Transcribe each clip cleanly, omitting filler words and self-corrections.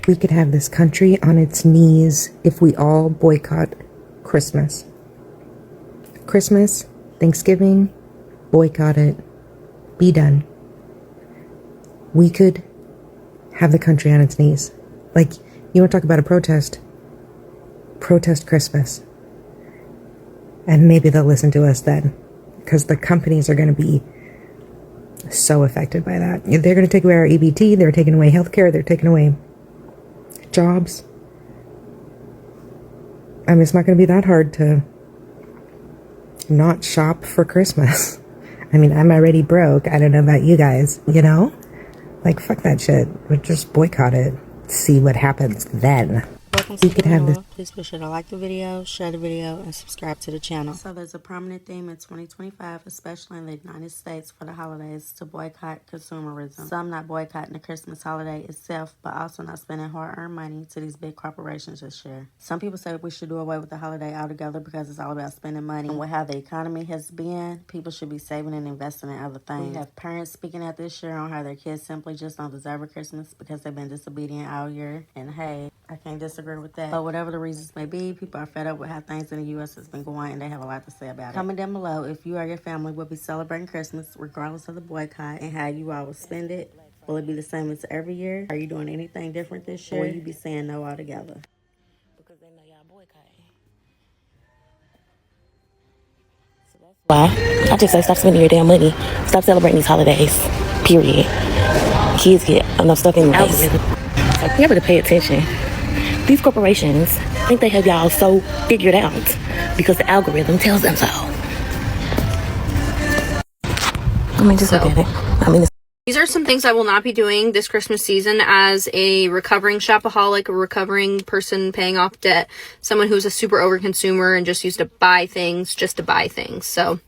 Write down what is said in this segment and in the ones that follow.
We could have this country on its knees if we all boycott Christmas. Christmas, Thanksgiving, boycott it. Be done. We could have the country on its knees. Like, you want to talk about a protest? Protest Christmas. And maybe they'll listen to us then. Because the companies are going to be so affected by that. They're going to take away our EBT. They're taking away healthcare. They're taking away jobs. I mean, it's not going to be that hard to not shop for Christmas. I mean, I'm already broke. I don't know about you guys, you know? Like, fuck that shit. We'll just boycott it. See what happens then. Welcome to the channel. Please be sure to like the video, share the video, and subscribe to the channel. So there's a prominent theme in 2025, especially in the United States for the holidays, to boycott consumerism. Some not boycotting the Christmas holiday itself, but also not spending hard-earned money to these big corporations this year. Some people say we should do away with the holiday altogether because it's all about spending money. And with how the economy has been, people should be saving and investing in other things. We have parents speaking out this year on how their kids simply just don't deserve a Christmas because they've been disobedient all year. And hey, I can't disagree with that. But whatever the reasons may be, people are fed up with how things in the U.S. has been going, and they have a lot to say about it. Comment down below if you or your family will be celebrating Christmas regardless of the boycott, and how you all will spend it. Will it be the same as every year? Are you doing anything different this year? Or will you be saying no altogether? Because they know y'all boycotting. So that's why I just say stop spending your damn money. Stop celebrating these holidays. Period. Kids get enough stuff in anyways. So you have to pay attention. These corporations think they have y'all so figured out because the algorithm tells them so. I mean, just look at it. I mean, these are some things I will not be doing this Christmas season as a recovering shopaholic, a recovering person paying off debt, someone who's a super overconsumer and just used to buy things just to buy things. So,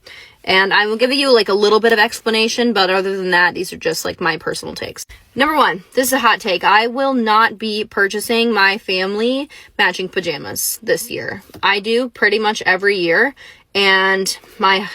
and I will give you like a little bit of explanation, but other than that, these are just like my personal takes. Number one, this is a hot take. I will not be purchasing my family matching pajamas this year. I do pretty much every year, and my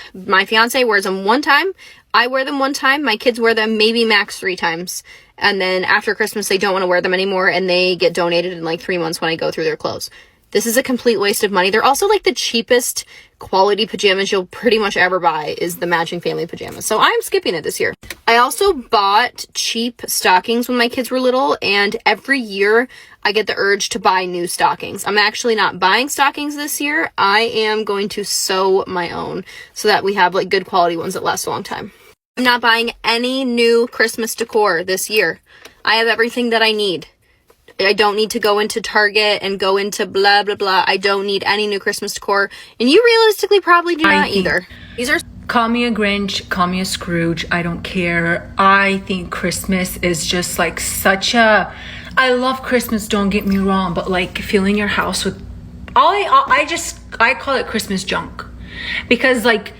fiance wears them one time. I wear them one time. My kids wear them maybe max 3 times. And then after Christmas, they don't want to wear them anymore, and they get donated in like 3 months when I go through their clothes. This is a complete waste of money. They're also like the cheapest quality pajamas you'll pretty much ever buy is the matching family pajamas. So I'm skipping it this year. I also bought cheap stockings when my kids were little, and every year I get the urge to buy new stockings. I'm actually not buying stockings this year. I am going to sew my own so that we have like good quality ones that last a long time. I'm not buying any new Christmas decor this year. I have everything that I need. I don't need to go into Target and go into blah, blah, blah. I don't need any new Christmas decor. And you realistically probably do not either. These are... Call me a Grinch, call me a Scrooge, I don't care. I think Christmas is just like such a... I love Christmas, don't get me wrong, but like filling your house with... I call it Christmas junk. Because like...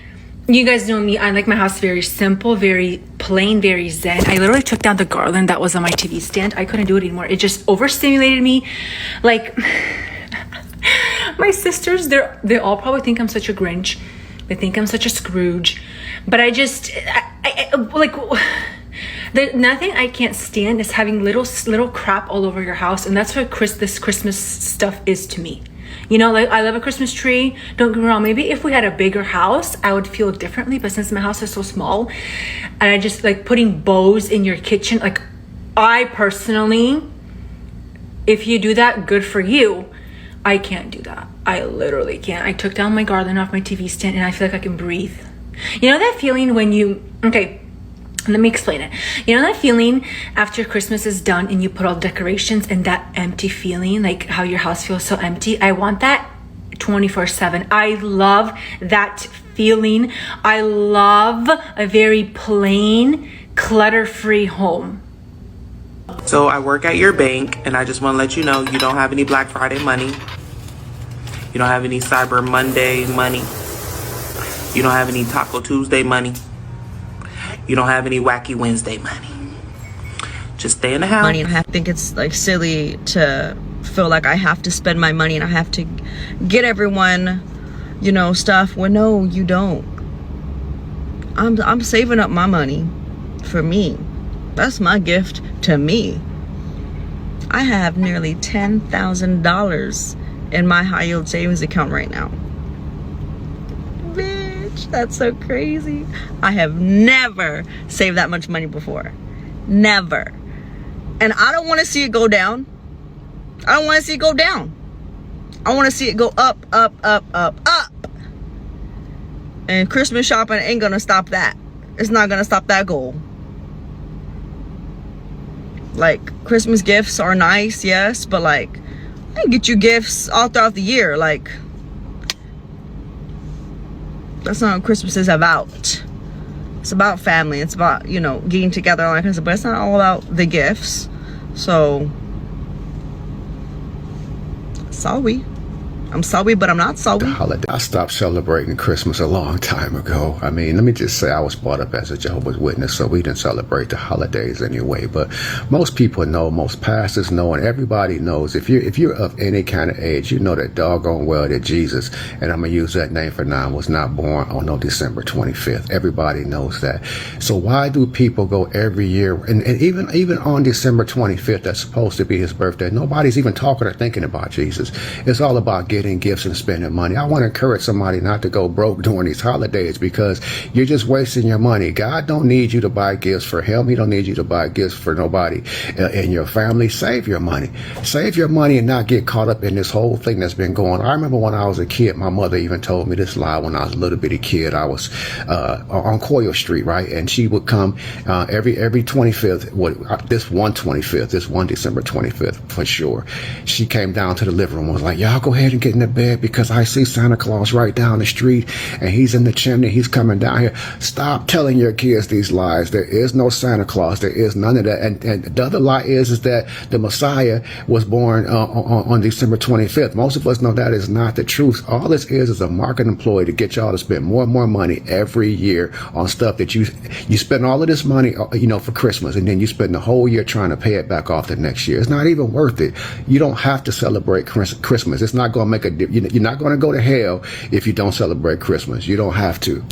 You guys know me, I like my house very simple, very plain, very zen. I literally took down the garland that was on my TV stand. I couldn't do it anymore. It just overstimulated me. Like, my sisters, they all probably think I'm such a Grinch. They think I'm such a Scrooge. But I nothing I can't stand is having little crap all over your house. And that's what this Christmas stuff is to me. You know, like I love a Christmas tree. Don't get me wrong. Maybe if we had a bigger house, I would feel differently. But since my house is so small, and I just like putting bows in your kitchen. Like, I personally, if you do that, good for you. I can't do that. I literally can't. I took down my garland off my TV stand, and I feel like I can breathe. You know that feeling when you... Okay, let me explain it. You know that feeling after Christmas is done and you put all the decorations and that empty feeling, like how your house feels so empty? I want that 24/7. I love that feeling. I love a very plain, clutter-free home. So I work at your bank, and I just want to let you know you don't have any Black Friday money. You don't have any Cyber Monday money. You don't have any Taco Tuesday money. You don't have any Wacky Wednesday money. Just stay in the house. Money. I think it's like silly to feel like I have to spend my money and I have to get everyone, you know, stuff. Well, no, you don't. I'm saving up my money for me. That's my gift to me. I have nearly $10,000 in my high yield savings account right now. Bitch, that's so crazy. I have never saved that much money before. Never. And I don't want to see it go down. I don't want to see it go down. I want to see it go up, up, up, up, up. And Christmas shopping ain't gonna stop that. It's not gonna stop that goal. Like, Christmas gifts are nice, yes, but like, I can get you gifts all throughout the year. Like, that's not what Christmas is about. It's about family. It's about, you know, getting together, like I said, but it's not all about the gifts. So, sorry. I'm sorry, but I'm not sorry. Holiday. I stopped celebrating Christmas a long time ago. I mean, let me just say I was brought up as a Jehovah's Witness, so we didn't celebrate the holidays anyway. But most people know, most pastors know, and everybody knows. If you're of any kind of age, you know that doggone well that Jesus, and I'm gonna use that name for now, was not born on no December 25th. Everybody knows that. So why do people go every year, and even on December 25th, that's supposed to be his birthday? Nobody's even talking or thinking about Jesus. It's all about getting gifts and spending money. I want to encourage somebody not to go broke during these holidays, because you're just wasting your money. God don't need you to buy gifts for him. He don't need you to buy gifts for nobody in your family. Save your money. Save your money and not get caught up in this whole thing that's been going on. I remember when I was a kid, my mother even told me this lie when I was a little bitty kid. I was on Coyle Street, right? And she would come every 25th, this one December 25th for sure. She came down to the living room and was like, y'all go ahead and get in the bed, because I see Santa Claus right down the street and he's in the chimney. He's coming down here. Stop telling your kids these lies. There is no Santa Claus. There is none of that. And the other lie is that the Messiah was born on December 25th. Most of us know that is not the truth. All this is a marketing ploy to get y'all to spend more and more money every year on stuff that you spend all of this money, you know, for Christmas, and then you spend the whole year trying to pay it back off the next year. It's not even worth it. You don't have to celebrate Christmas. It's not going to make a difference. You're not going to go to hell if you don't celebrate Christmas. You don't have to.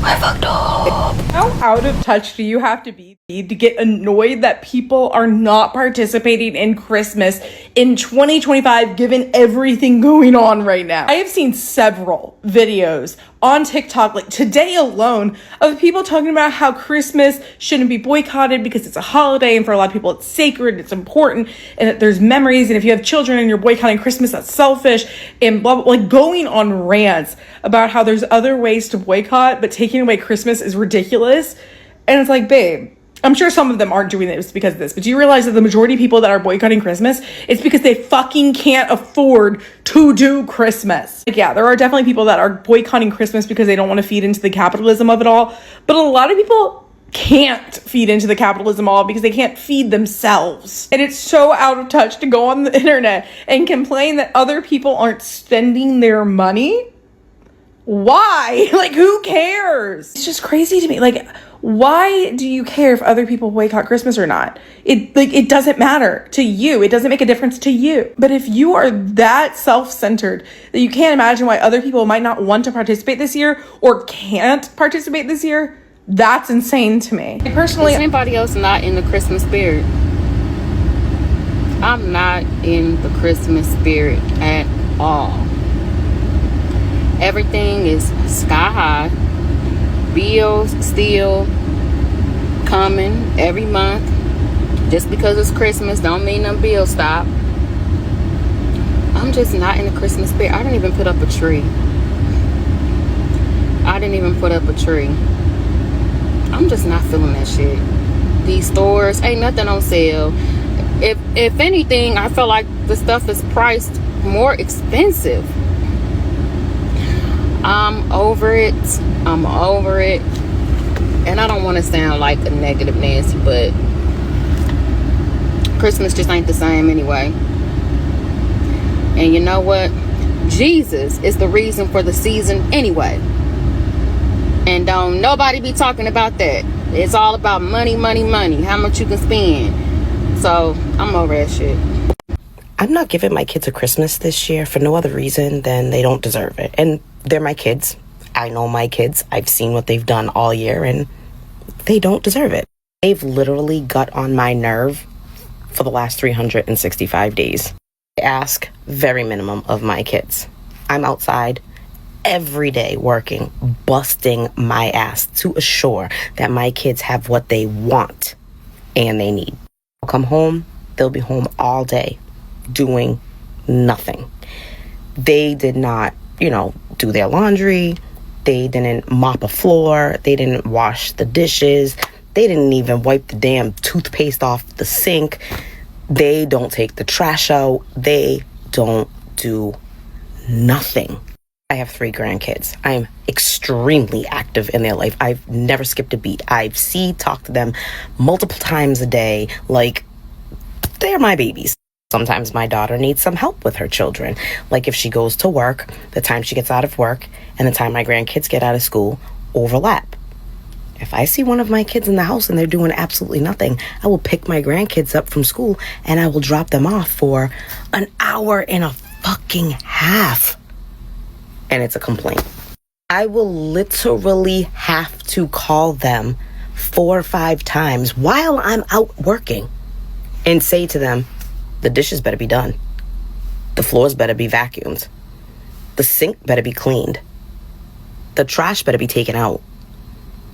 I fucked up. How out of touch do you have to be to get annoyed that people are not participating in Christmas in 2025, given everything going on right now? I have seen several videos on TikTok, like today alone, of people talking about how Christmas shouldn't be boycotted because it's a holiday, and for a lot of people it's sacred, it's important, and that there's memories, and if you have children and you're boycotting Christmas, that's selfish, and blah, blah, like going on rants about how there's other ways to boycott, but taking away Christmas is ridiculous. And it's like, babe, I'm sure some of them aren't doing this because of this, but do you realize that the majority of people that are boycotting Christmas, it's because they fucking can't afford to do Christmas? Like, yeah, there are definitely people that are boycotting Christmas because they don't want to feed into the capitalism of it all, but a lot of people can't feed into the capitalism all because they can't feed themselves. And it's so out of touch to go on the internet and complain that other people aren't spending their money. Why? Like, who cares? It's just crazy to me. Like, why do you care if other people boycott Christmas or not? It doesn't matter to you. It doesn't make a difference to you. But if you are that self-centered that you can't imagine why other people might not want to participate this year or can't participate this year, that's insane to me. Personally, is anybody else not in the Christmas spirit? I'm not in the Christmas spirit at all. Everything is sky high. Bills still coming every month. Just because it's Christmas don't mean them bills stop. I'm just not in the Christmas spirit. I didn't even put up a tree. I'm just not feeling that shit. These stores ain't nothing on sale. If anything, I feel like the stuff is priced more expensive. I'm over it. And I don't want to sound like a negative Nancy, but Christmas just ain't the same anyway. And you know what? Jesus is the reason for the season anyway. And don't nobody be talking about that. It's all about money, money, money. How much you can spend. So I'm over that shit. I'm not giving my kids a Christmas this year for no other reason than they don't deserve it. And they're my kids. I know my kids. I've seen what they've done all year, and they don't deserve it. They've literally got on my nerve for the last 365 days. I ask very minimum of my kids. I'm outside every day working, busting my ass to assure that my kids have what they want and they need. They'll come home, they'll be home all day doing nothing. They did not, do their laundry. They didn't mop a floor. They didn't wash the dishes. They didn't even wipe the damn toothpaste off the sink. They don't take the trash out. They don't do nothing. I have 3 grandkids. I am extremely active in their life. I've never skipped a beat. I've talked to them multiple times a day like they're my babies. Sometimes my daughter needs some help with her children. Like if she goes to work, the time she gets out of work and the time my grandkids get out of school overlap. If I see one of my kids in the house and they're doing absolutely nothing, I will pick my grandkids up from school and I will drop them off for an hour and a fucking half. And it's a complaint. I will literally have to call them 4 or 5 times while I'm out working and say to them, the dishes better be done. The floors better be vacuumed. The sink better be cleaned. The trash better be taken out.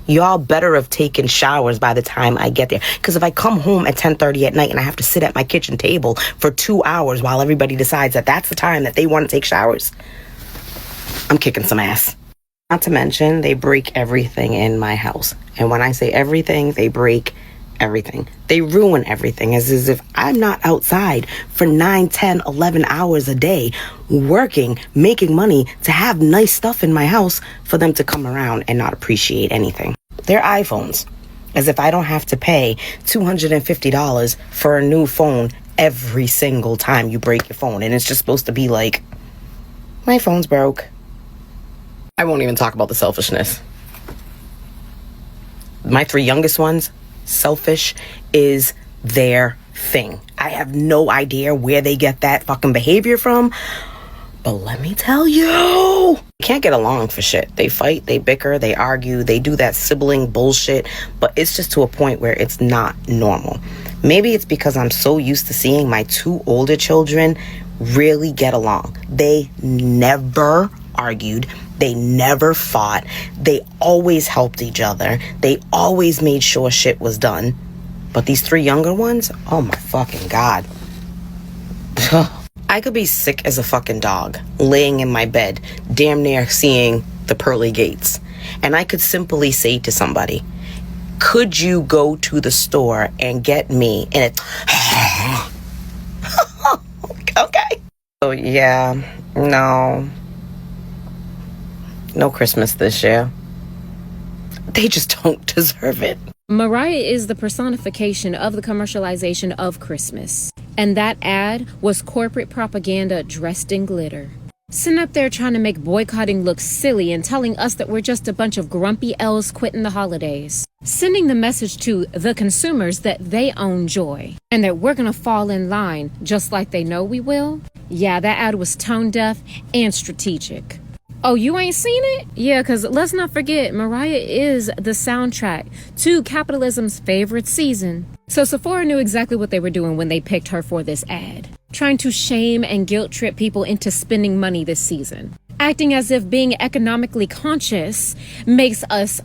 Y'all better have taken showers by the time I get there. Because if I come home at 10:30 at night and I have to sit at my kitchen table for 2 hours while everybody decides that that's the time that they want to take showers, I'm kicking some ass. Not to mention, they break everything in my house. And when I say everything, they break everything. They ruin everything as if I'm not outside for 9, 10, 11 hours a day working, making money to have nice stuff in my house for them to come around and not appreciate anything. They're iPhones. As if I don't have to pay $250 for a new phone every single time you break your phone. And it's just supposed to be like, my phone's broke. I won't even talk about the selfishness. My 3 youngest ones, selfish is their thing. I have no idea where they get that fucking behavior from, but let me tell you, they can't get along for shit. They fight, they bicker, they argue, they do that sibling bullshit, but it's just to a point where it's not normal. Maybe it's because I'm so used to seeing my 2 older children really get along. They never argued. They never fought. They always helped each other. They always made sure shit was done. But these 3 younger ones, oh my fucking God. I could be sick as a fucking dog, laying in my bed, damn near seeing the pearly gates. And I could simply say to somebody, could you go to the store and get me? And it... Okay. So yeah, no Christmas this year. They just don't deserve it. Mariah is the personification of the commercialization of Christmas. And that ad was corporate propaganda dressed in glitter. Sitting up there trying to make boycotting look silly and telling us that we're just a bunch of grumpy elves quitting the holidays. Sending the message to the consumers that they own joy and that we're gonna fall in line just like they know we will. Yeah, that ad was tone deaf and strategic. Oh, you ain't seen it? Yeah, because let's not forget, Mariah is the soundtrack to capitalism's favorite season. So Sephora knew exactly what they were doing when they picked her for this ad. Trying to shame and guilt trip people into spending money this season. Acting as if being economically conscious makes us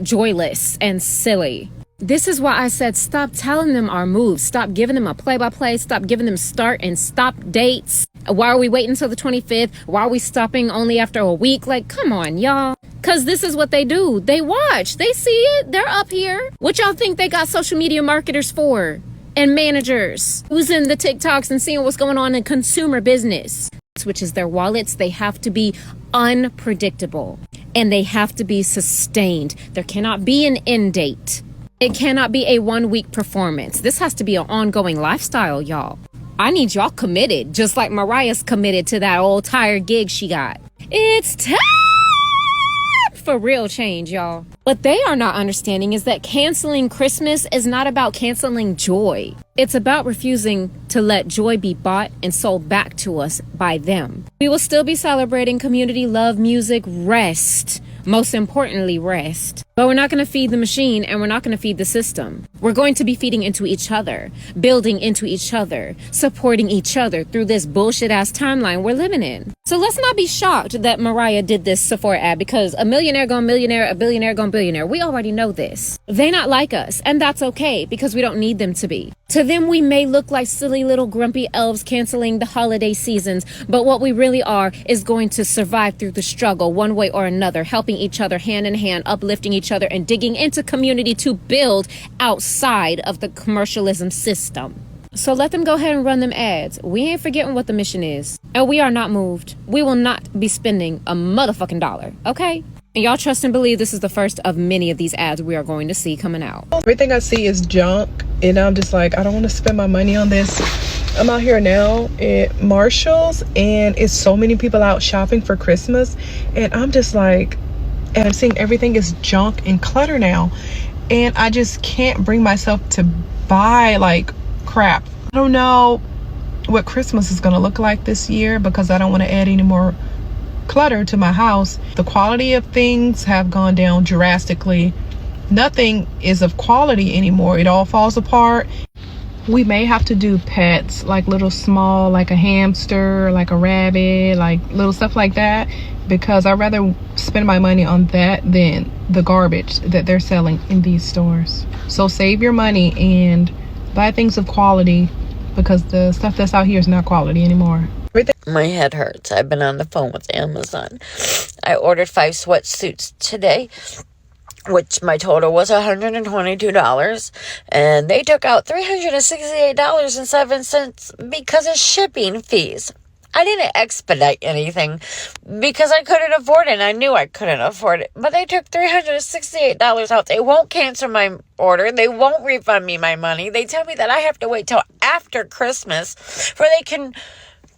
joyless and silly. This is why I said stop telling them our moves. Stop giving them a play-by-play. Stop giving them start and stop dates. Why are we waiting until the 25th? Why are we stopping only after a week? Like, come on, y'all. Because this is what they do. They watch. They see it. They're up here. What y'all think they got social media marketers for? And managers using the TikToks and seeing what's going on in consumer business. Which is their wallets. They have to be unpredictable. And they have to be sustained. There cannot be an end date. It cannot be a 1-week performance. This has to be an ongoing lifestyle, y'all. I need y'all committed, just like Mariah's committed to that old tired gig she got. It's time for real change, y'all. What they are not understanding is that canceling Christmas is not about canceling joy. It's about refusing to let joy be bought and sold back to us by them. We will still be celebrating community, love, music, rest. Most importantly, rest. But we're not going to feed the machine and we're not going to feed the system. We're going to be feeding into each other, building into each other, supporting each other through this bullshit-ass timeline we're living in. So let's not be shocked that Mariah did this Sephora ad because a millionaire gone millionaire, a billionaire gone billionaire. We already know this. They not like us, and that's okay because we don't need them to be. To them, we may look like silly little grumpy elves canceling the holiday seasons, but what we really are is going to survive through the struggle one way or another, helping each other hand in hand, uplifting each other, and digging into community to build outside of the commercialism system. So let them go ahead and run them ads. We ain't forgetting what the mission is. And we are not moved. We will not be spending a motherfucking dollar, okay? And y'all trust and believe this is the first of many of these ads we are going to see coming out. Everything I see is junk, and I'm just like, I don't want to spend my money on this. I'm out here now at Marshall's, and it's so many people out shopping for Christmas, and I'm just like, and I'm seeing everything is junk and clutter now, and I just can't bring myself to buy like crap. I don't know what Christmas is gonna look like this year because I don't want to add any more clutter to my house. The quality of things have gone down drastically. Nothing is of quality anymore. It all falls apart. We may have to do pets, like little small, like a hamster, like a rabbit, like little stuff like that, because I'd rather spend my money on that than the garbage that they're selling in these stores. So save your money and buy things of quality because the stuff that's out here is not quality anymore. My head hurts. I've been on the phone with Amazon. I ordered 5 sweatsuits today, which my total was $122, and they took out $368.07 because of shipping fees. I didn't expedite anything because I couldn't afford it, and I knew I couldn't afford it, but they took $368 out. They won't cancel my order. They won't refund me my money. They tell me that I have to wait till after Christmas before they can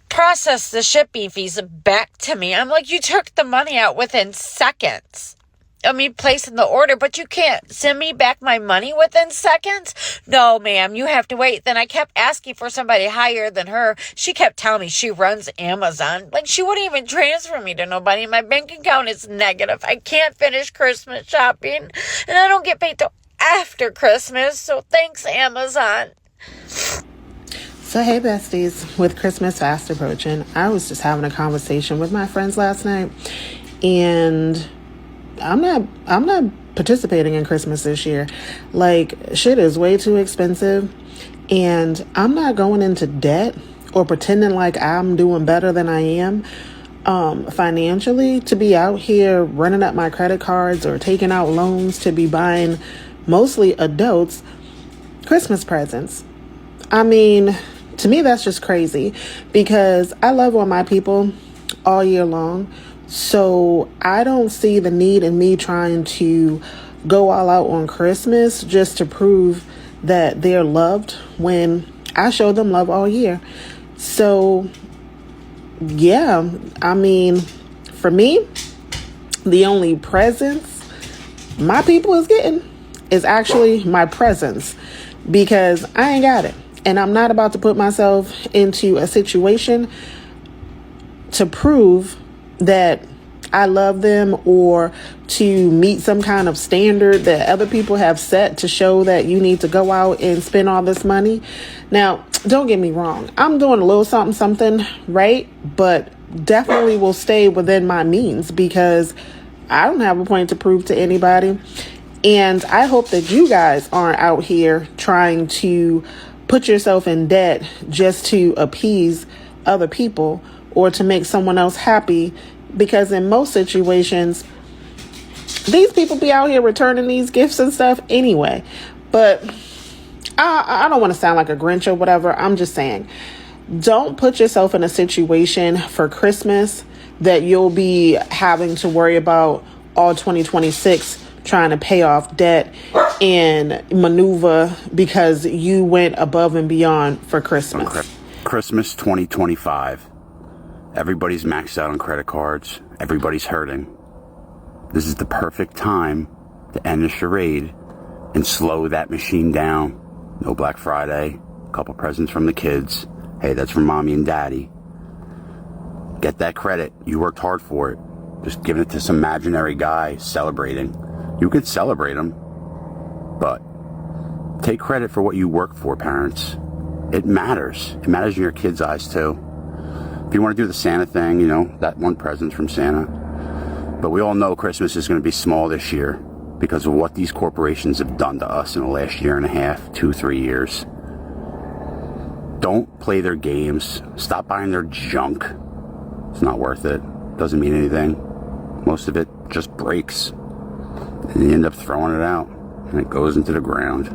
process the shipping fees back to me. I'm like, you took the money out within seconds of me placing the order, but you can't send me back my money within seconds? No, ma'am, you have to wait. Then I kept asking for somebody higher than her. She kept telling me she runs Amazon. Like, she wouldn't even transfer me to nobody. My bank account is negative. I can't finish Christmas shopping, and I don't get paid till after Christmas. So thanks, Amazon. So hey besties, with Christmas fast approaching, I was just having a conversation with my friends last night, and I'm not participating in Christmas this year. Like, shit is way too expensive, and I'm not going into debt or pretending like I'm doing better than I am financially to be out here running up my credit cards or taking out loans to be buying mostly adults Christmas presents. I mean, to me, that's just crazy because I love all my people all year long. So I don't see the need in me trying to go all out on Christmas just to prove that they're loved when I show them love all year. So, yeah, I mean, for me, the only presents my people is getting is actually my presents because I ain't got it. And I'm not about to put myself into a situation to prove that I love them or to meet some kind of standard that other people have set to show that you need to go out and spend all this money. Now, don't get me wrong. I'm doing a little something, right? But definitely will stay within my means because I don't have a point to prove to anybody. And I hope that you guys aren't out here trying to put yourself in debt just to appease other people or to make someone else happy, because in most situations, these people be out here returning these gifts and stuff anyway. But I don't want to sound like a Grinch or whatever. I'm just saying, don't put yourself in a situation for Christmas that you'll be having to worry about all 2026 trying to pay off debt and maneuver because you went above and beyond for Christmas. Christmas 2025. Everybody's maxed out on credit cards. Everybody's hurting. This is the perfect time to end the charade and slow that machine down. No Black Friday. A couple presents from the kids. Hey, that's from mommy and daddy. Get that credit. You worked hard for it. Just giving it to some imaginary guy celebrating. You could celebrate him, but Take credit for what you work for, parents. It matters. It matters in your kids' eyes, too. If you want to do the Santa thing, you know, that one present from Santa. But we all know Christmas is going to be small this year because of what these corporations have done to us in the last year and a half, 2-3 years. Don't play their games. Stop buying their junk. It's not worth it. Doesn't mean anything. Most of it just breaks. And you end up throwing it out. And it goes into the ground.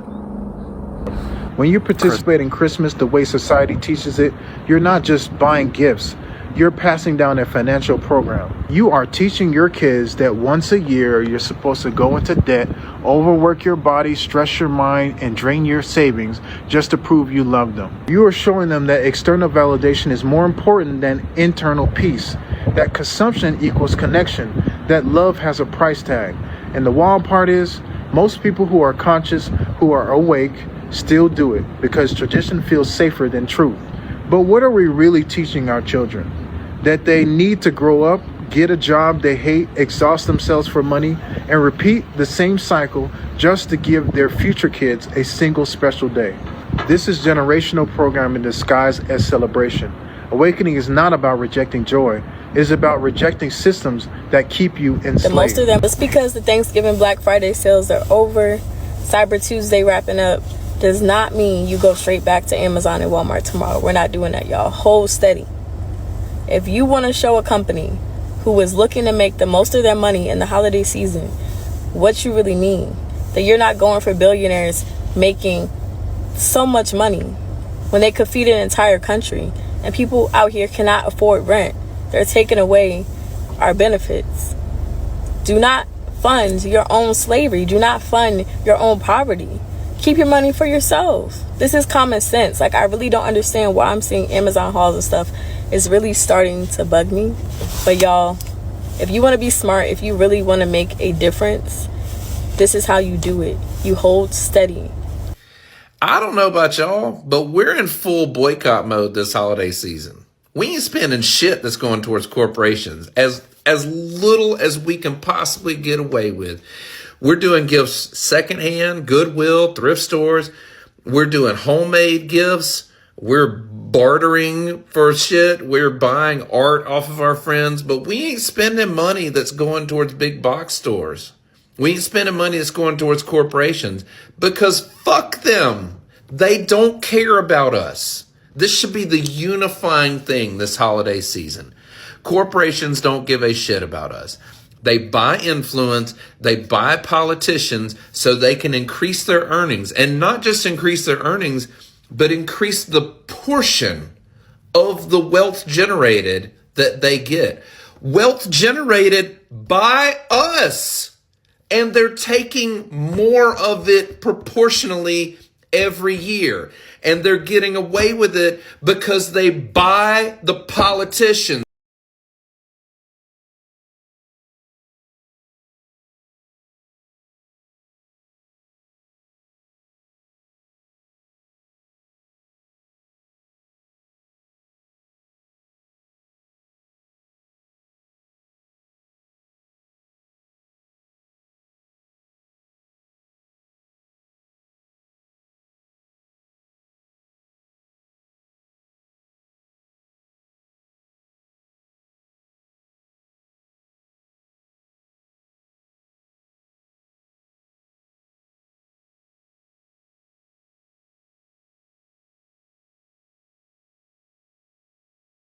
When you participate in Christmas the way society teaches it, you're not just buying gifts. You're passing down a financial program. You are teaching your kids that once a year you're supposed to go into debt, overwork your body, stress your mind, and drain your savings just to prove you love them. You are showing them that external validation is more important than internal peace, that consumption equals connection, that love has a price tag. And the wild part is, most people who are conscious, who are awake, still do it because tradition feels safer than truth. But what are we really teaching our children? That they need to grow up, get a job they hate, exhaust themselves for money, and repeat the same cycle just to give their future kids a single special day. This is generational programming disguised as celebration. Awakening is not about rejecting joy. It is about rejecting systems that keep you enslaved. The most of them, just because the Thanksgiving Black Friday sales are over, Cyber Tuesday wrapping up, does not mean you go straight back to Amazon and Walmart tomorrow. We're not doing that, y'all. Hold steady. If you want to show a company who is looking to make the most of their money in the holiday season what you really mean, that you're not going for billionaires making so much money when they could feed an entire country and people out here cannot afford rent. They're taking away our benefits. Do not fund your own slavery. Do not fund your own poverty. Keep your money for yourself. This is common sense. Like, I really don't understand why I'm seeing Amazon hauls and stuff. It's really starting to bug me. But y'all, if you want to be smart, if you really want to make a difference, this is how you do it. You hold steady. I don't know about y'all, but we're in full boycott mode this holiday season. We ain't spending shit that's going towards corporations. As little as we can possibly get away with. We're doing gifts secondhand, Goodwill, thrift stores. We're doing homemade gifts. We're bartering for shit. We're buying art off of our friends. But we ain't spending money that's going towards big box stores. We ain't spending money that's going towards corporations because fuck them. They don't care about us. This should be the unifying thing this holiday season. Corporations don't give a shit about us. They buy influence, they buy politicians so they can increase their earnings. And not just increase their earnings, but increase the portion of the wealth generated that they get. Wealth generated by us. And they're taking more of it proportionally every year. And they're getting away with it because they buy the politicians.